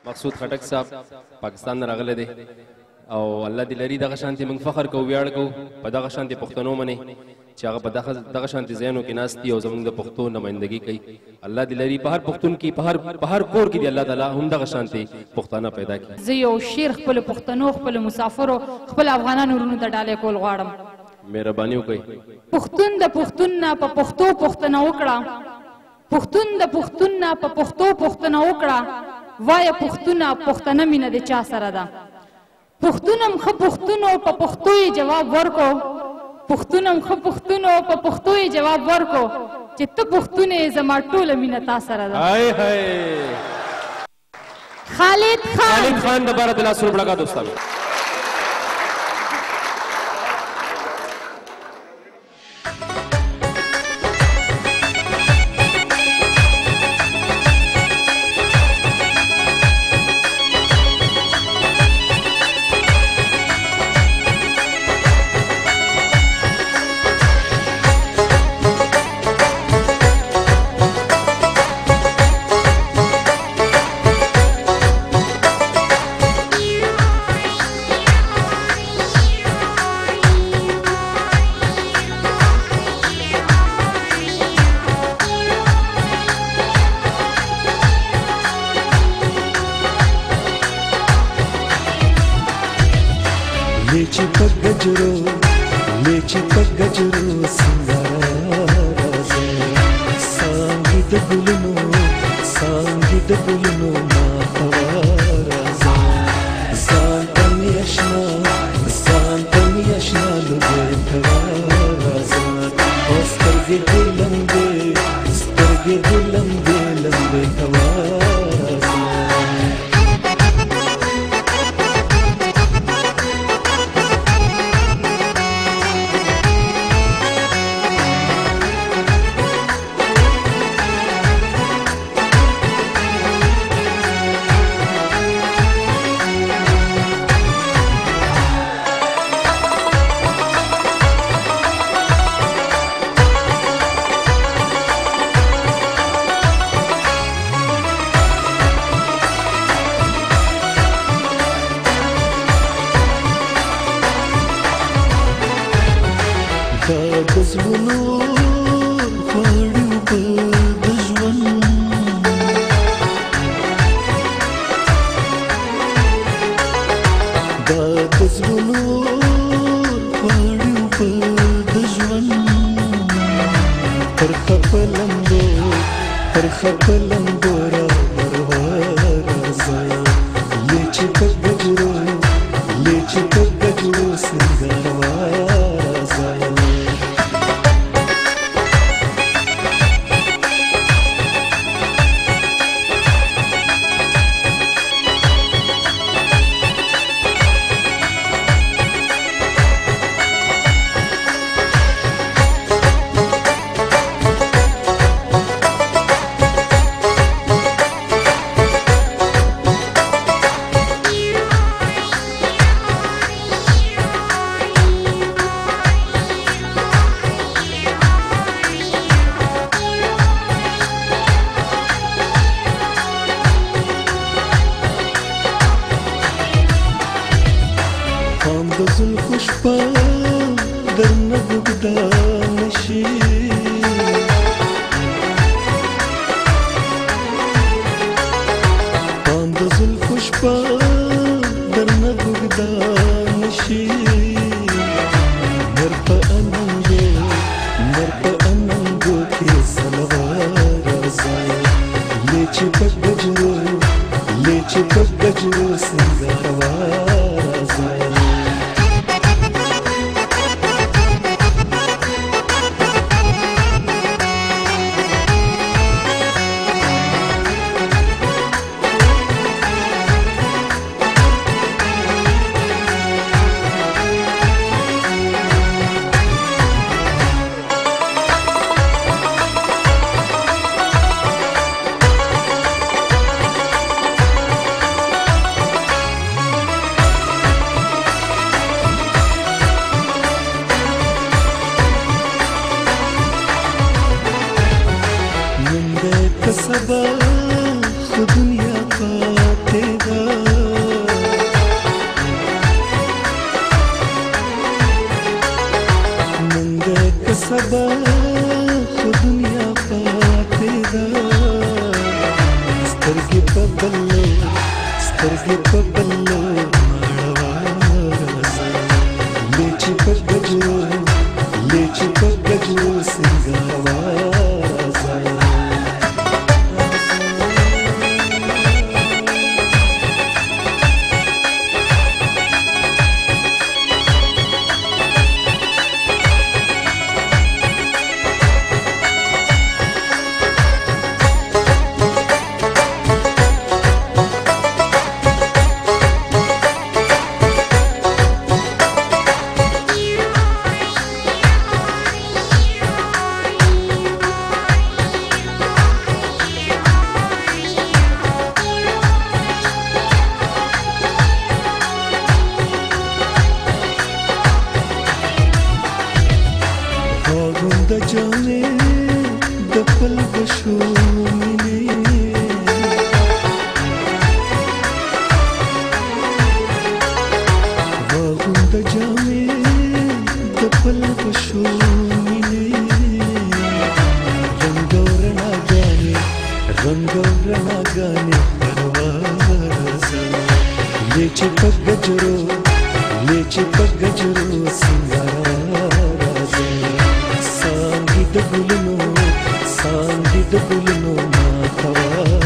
مقصود خټک صاحب پاکستان نه راغلی دی او الله دې لري دغه شانتې موږ فخر کوو ویاړ کوو په دغه شانتې پښتنو منې چې هغه په دغه شانتې ځایونو کې ناست دي او زموږ د پښتو نمایندګي کوي. الله دې لري په هر پښتون کې په هر کور کې دې الله تعالی هم دغه شانتې پښتانه پیدا کړي. زه یو شعر خپلو پښتنو خپلو مسافرو خپل افغانانو ورونو ته ډالۍ کول غواړم. مهرباني وکړئ. پښتون د پښتون نه په پښتو پوښتنه وکړه، پښتون د پښتون نه په پښتو پوښتنه وکړه، وایه پښتونه پښتنه مینه د چا سره ده؟ پښتونم ښه پښتونو په پښتو یې جواب ورکو، پښتونم ښه پښتونو په پښتو یې جواب ورکو چې ته پښتون یې زما ټوله مینه تا سره ده. خالد خان د بارت الله سره بڑا دوستانو سترګې په بلو مړوازه لیچې په ګجرو لیچې په ګجرو سنګاوازه د جامې د پل بشو مینې واغون د جامې د پل بشو مینې رنګ او رڼاګانې پروازه لیچې په ګجرو سنګارازه سانګې د ګلونو ماتوا